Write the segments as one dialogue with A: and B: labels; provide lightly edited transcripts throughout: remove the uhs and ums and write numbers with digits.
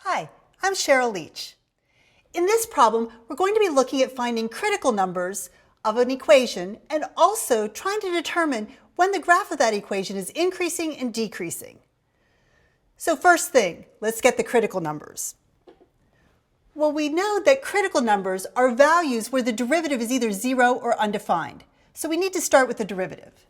A: Hi, I'm Cheryl Leach. In this problem, we're going to be looking at finding critical numbers of an equation and also trying to determine when the graph of that equation is increasing and decreasing. So first thing, let's get the critical numbers. Well, we know that critical numbers are values where the derivative is either 0 or undefined. So we need to start with the derivative.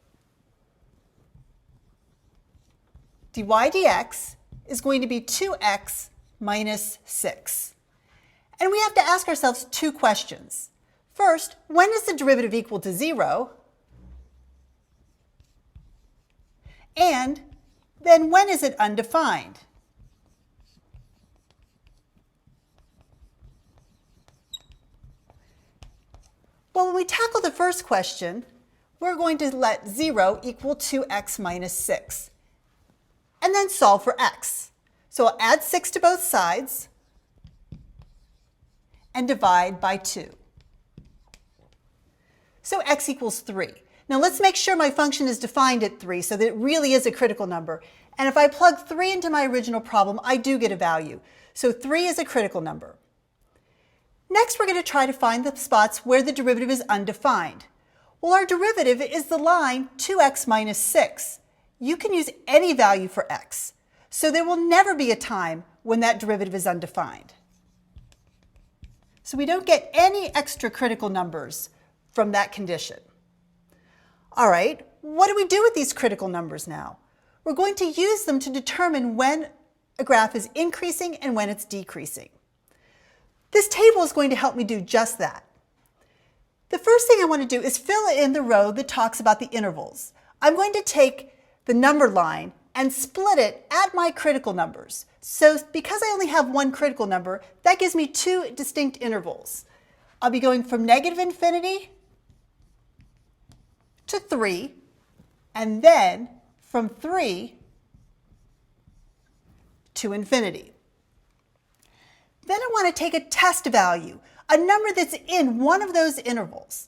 A: dy dx is going to be 2x minus 6. And we have to ask ourselves two questions. First, when is the derivative equal to 0? And then when is it undefined? Well, when we tackle the first question, we're going to let 0 equal 2x minus 6, and then solve for x. So I'll add 6 to both sides and divide by 2. So x equals 3. Now let's make sure my function is defined at 3 so that it really is a critical number. And if I plug 3 into my original problem, I do get a value. So 3 is a critical number. Next, we're going to try to find the spots where the derivative is undefined. Well, our derivative is the line 2x minus 6. You can use any value for x. So there will never be a time when that derivative is undefined. So we don't get any extra critical numbers from that condition. All right, what do we do with these critical numbers now? We're going to use them to determine when a graph is increasing and when it's decreasing. This table is going to help me do just that. The first thing I want to do is fill in the row that talks about the intervals. I'm going to take the number line and split it at my critical numbers. So because I only have one critical number, that gives me two distinct intervals. I'll be going from negative infinity to 3, and then from 3 to infinity. Then I want to take a test value, a number that's in one of those intervals.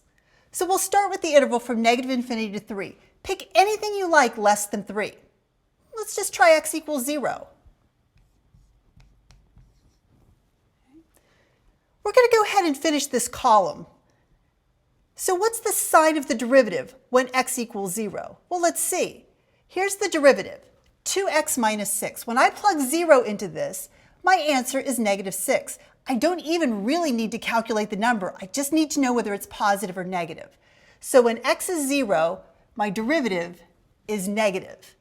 A: So we'll start with the interval from negative infinity to 3. Pick anything you like less than 3. Let's just try x equals 0. We're going to go ahead and finish this column. So what's the sign of the derivative when x equals 0? Well, let's see. Here's the derivative, 2x minus 6. When I plug 0 into this, my answer is negative 6. I don't even really need to calculate the number. I just need to know whether it's positive or negative. So when x is 0, my derivative is negative.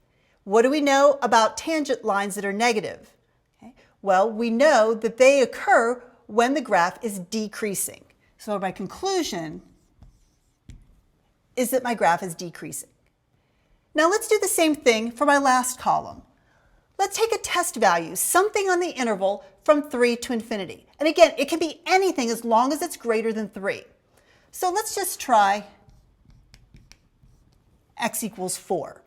A: What do we know about tangent lines that are negative? Okay. Well, we know that they occur when the graph is decreasing. So my conclusion is that my graph is decreasing. Now let's do the same thing for my last column. Let's take a test value, something on the interval from 3 to infinity. And again, it can be anything as long as it's greater than 3. So let's just try x equals 4.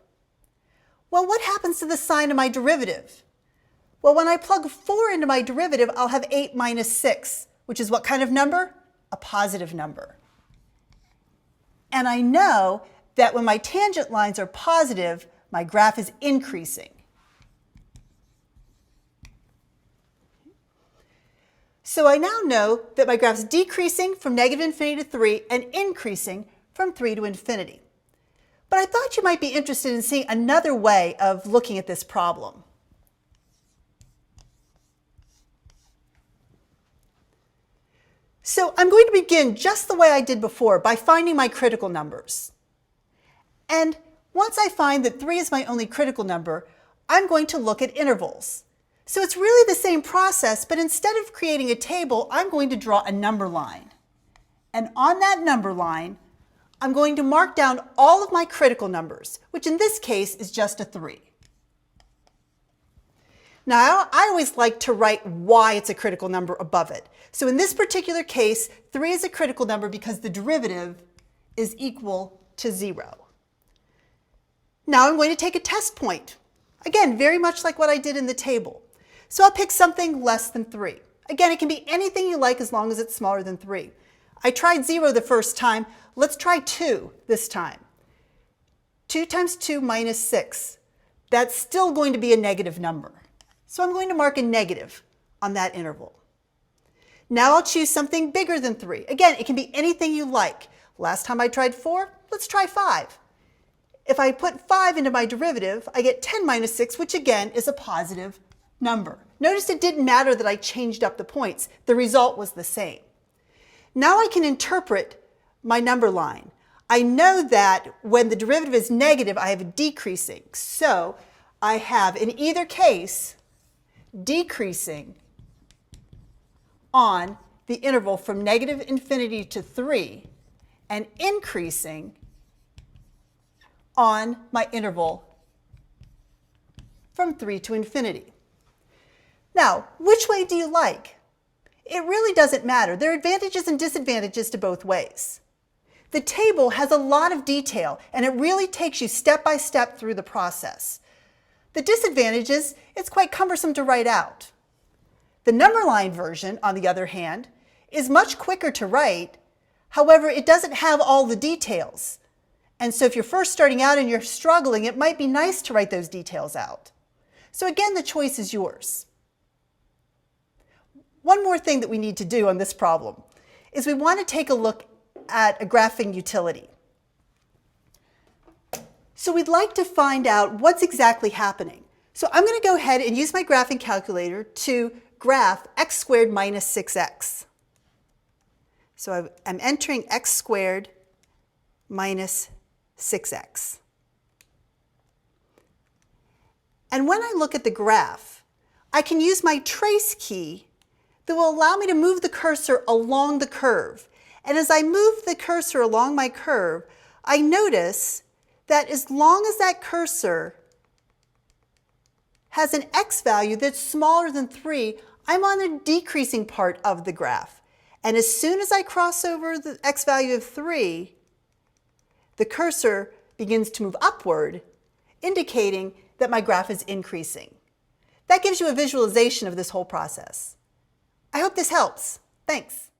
A: Well, what happens to the sign of my derivative? Well, when I plug 4 into my derivative, I'll have 8 minus 6, which is what kind of number? A positive number. And I know that when my tangent lines are positive, my graph is increasing. So I now know that my graph is decreasing from negative infinity to 3 and increasing from 3 to infinity. But I thought you might be interested in seeing another way of looking at this problem. So I'm going to begin just the way I did before by finding my critical numbers. And once I find that 3 is my only critical number, I'm going to look at intervals. So it's really the same process, but instead of creating a table, I'm going to draw a number line. And on that number line, I'm going to mark down all of my critical numbers, which in this case is just a 3. Now, I always like to write why it's a critical number above it. So in this particular case, 3 is a critical number because the derivative is equal to 0. Now I'm going to take a test point. Again, very much like what I did in the table. So I'll pick something less than 3. Again, it can be anything you like as long as it's smaller than 3. I tried 0 the first time. Let's try 2 this time. 2 times 2 minus 6. That's still going to be a negative number. So I'm going to mark a negative on that interval. Now I'll choose something bigger than 3. Again, it can be anything you like. Last time I tried 4, let's try 5. If I put 5 into my derivative, I get 10 minus 6, which again is a positive number. Notice it didn't matter that I changed up the points. The result was the same. Now I can interpret my number line. I know that when the derivative is negative, I have a decreasing. So I have, in either case, decreasing on the interval from negative infinity to 3 and increasing on my interval from 3 to infinity. Now, which way do you like? It really doesn't matter. There are advantages and disadvantages to both ways. The table has a lot of detail, and it really takes you step by step through the process. The disadvantage is it's quite cumbersome to write out. The number line version, on the other hand, is much quicker to write. However, it doesn't have all the details. And so if you're first starting out and you're struggling, it might be nice to write those details out. So again, the choice is yours. One more thing that we need to do on this problem is we want to take a look at a graphing utility. So we'd like to find out what's exactly happening. So I'm going to go ahead and use my graphing calculator to graph x squared minus 6x. So I'm entering x squared minus 6x. And when I look at the graph, I can use my trace key that will allow me to move the cursor along the curve. And as I move the cursor along my curve, I notice that as long as that cursor has an x value that's smaller than 3, I'm on the decreasing part of the graph. And as soon as I cross over the x value of 3, the cursor begins to move upward, indicating that my graph is increasing. That gives you a visualization of this whole process. I hope this helps. Thanks.